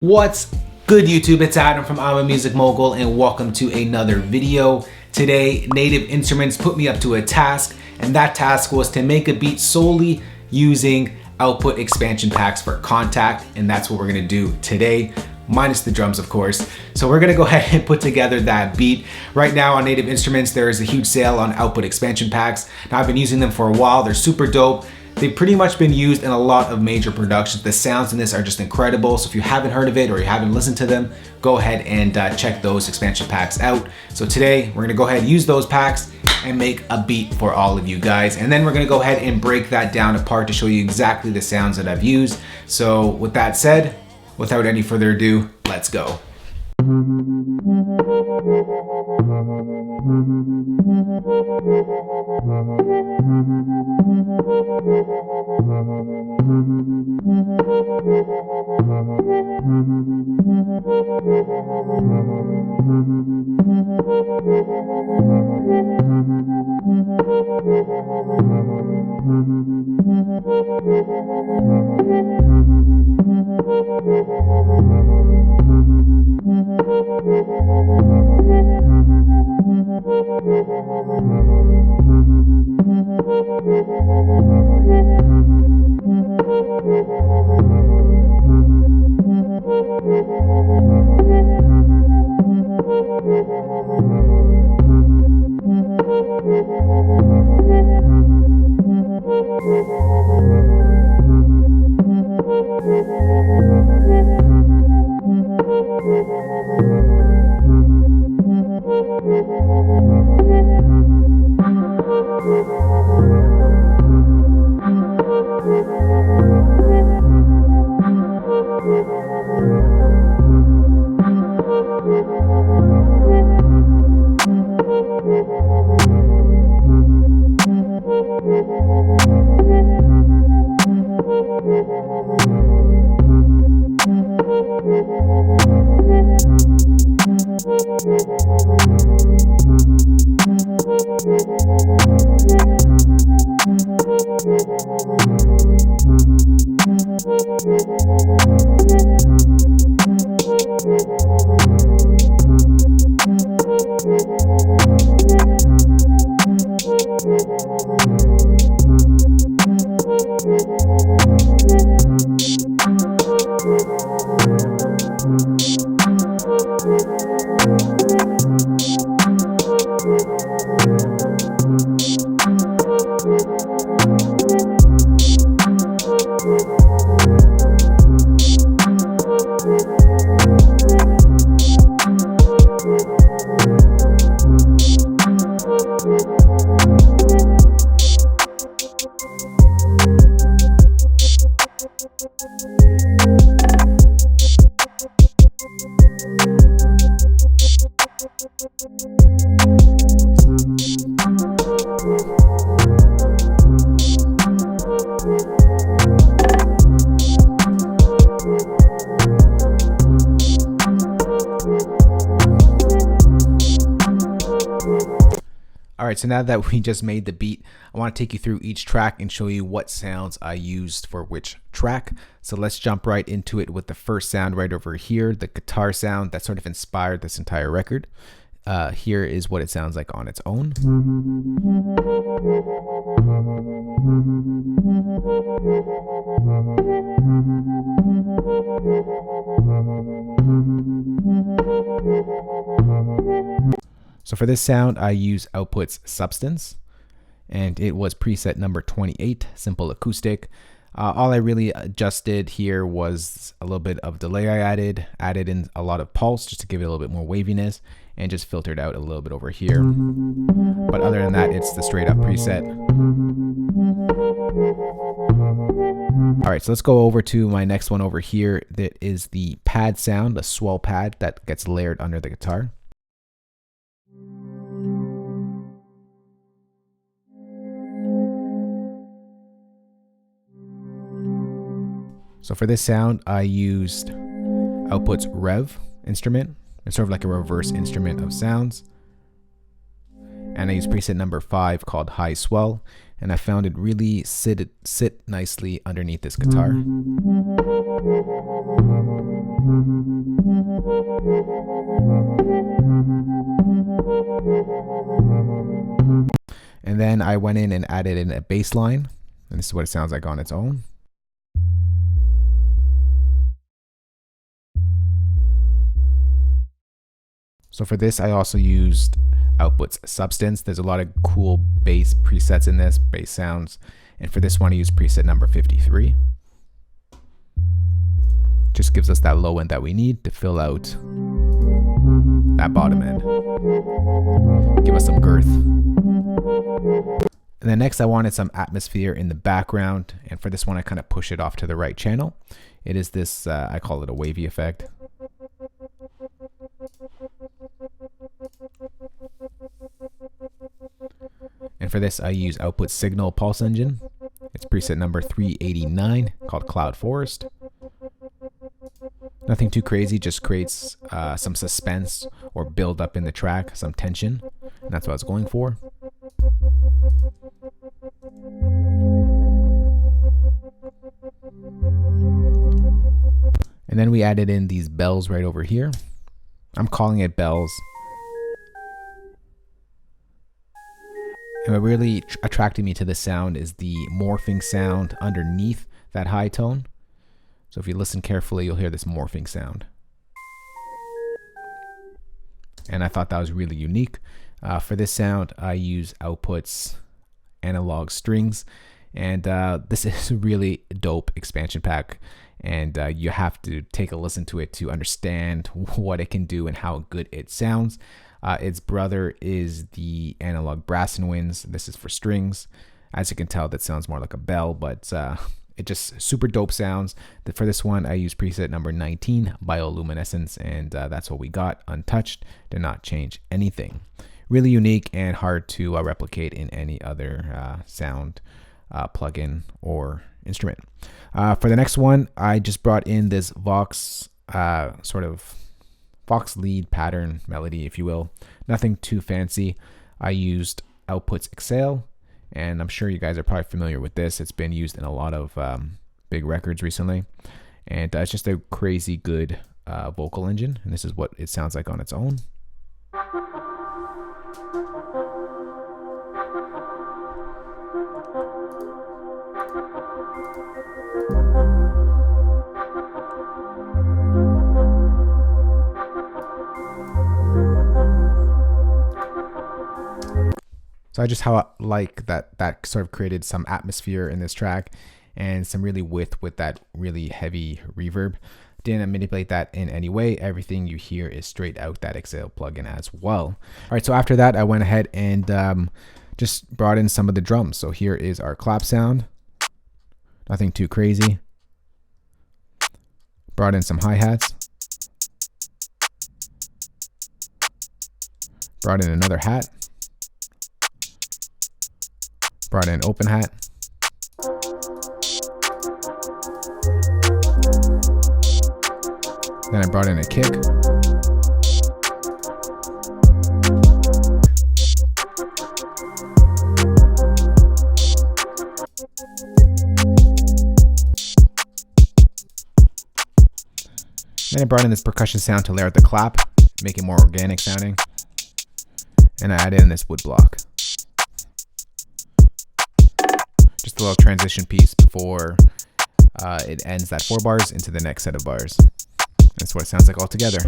What's good, YouTube? It's Adam from I'm a Music Mogul and welcome to another video. Today, Native Instruments put me up to a task, and that task was to make a beat solely using output expansion packs for Kontakt, and that's what we're gonna do today, minus the drums, of course. So we're gonna go ahead and put together that beat. Right now on Native Instruments, there is a huge sale on output expansion packs. Now I've been using them for a while. They're super dope. They've pretty much been used in a lot of major productions. The sounds in this are just incredible. So if you haven't heard of it or you haven't listened to them, go ahead and check those expansion packs out. So today we're gonna go ahead and use those packs and make a beat for all of you guys. And then we're gonna go ahead and break that down apart to show you exactly the sounds that I've used. So with that said, without any further ado, let's go. All right, so now that we just made the beat, I want to take you through each track and show you what sounds I used for which track. So let's jump right into it with the first sound right over here, the guitar sound that sort of inspired this entire record. Here is what it sounds like on its own. So for this sound, I use Output's Substance, and it was preset number 28, Simple Acoustic. All I really adjusted here was a little bit of delay I added in a lot of pulse just to give it a little bit more waviness, and just filtered out a little bit over here. But other than that, it's the straight up preset. All right, so let's go over to my next one over here. That is the pad sound, the swell pad that gets layered under the guitar. So for this sound, I used Output's Rev instrument. It's sort of like a reverse instrument of sounds. And I used preset number 5 called High Swell, and I found it really sit nicely underneath this guitar. And then I went in and added in a bass line, and this is what it sounds like on its own. So for this, I also used Output's Substance. There's a lot of cool bass presets in this, bass sounds. And for this one, I used preset number 53. Just gives us that low end that we need to fill out that bottom end. Give us some girth. And then next I wanted some atmosphere in the background. And for this one, I kind of push it off to the right channel. It is this, I call it a wavy effect. And for this, I use Output Signal Pulse Engine. It's preset number 389 called Cloud Forest. Nothing too crazy, just creates some suspense or build up in the track, some tension. And that's what I was going for. And then we added in these bells right over here. I'm calling it bells. And what really attracted me to this sound is the morphing sound underneath that high tone. So if you listen carefully, you'll hear this morphing sound. And I thought that was really unique. For this sound, I use Output's analog strings. And this is a really dope expansion pack. And you have to take a listen to it to understand what it can do and how good it sounds. Its brother is the analog brass and winds. This is for strings. As you can tell, that sounds more like a bell, but it just super dope sounds. For this one, I use preset number 19, Bioluminescence, and that's what we got, untouched. Did not change anything. Really unique and hard to replicate in any other sound plugin or instrument. For the next one, I just brought in this Vox sort of Vox lead pattern melody, if you will. Nothing too fancy. I used Output's Exhale, and I'm sure you guys are probably familiar with this. It's been used in a lot of big records recently, and it's just a crazy good vocal engine, and this is what it sounds like on its own. So I just like that sort of created some atmosphere in this track and some really width with that really heavy reverb. Didn't manipulate that in any way. Everything you hear is straight out that Exhale plugin as well. All right, so after that, I went ahead and just brought in some of the drums. So here is our clap sound. Nothing too crazy. Brought in some hi-hats. Brought in another hat. Brought in open hat. Then I brought in a kick. Then I brought in this percussion sound to layer out the clap, make it more organic sounding. And I added in this wood block. Just a little transition piece before it ends that 4 bars into the next set of bars. That's what it sounds like all together.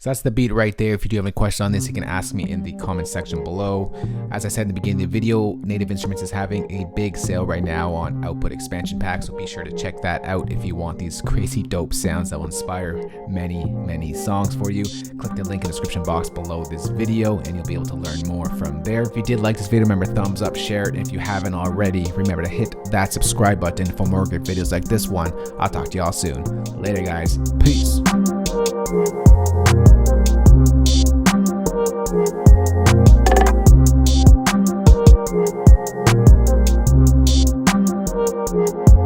So that's the beat right there. If you do have any questions on this, you can ask me in the comment section below. As I said in the beginning of the video, Native Instruments is having a big sale right now on Output expansion packs, so be sure to check that out if you want these crazy dope sounds that will inspire many songs for you. Click the link in the description box below this video and you'll be able to learn more from there. If you did like this video, remember thumbs up, share it, and if you haven't already, remember to hit that subscribe button for more good videos like this one. I'll talk to y'all soon. Later guys, peace. Thank you.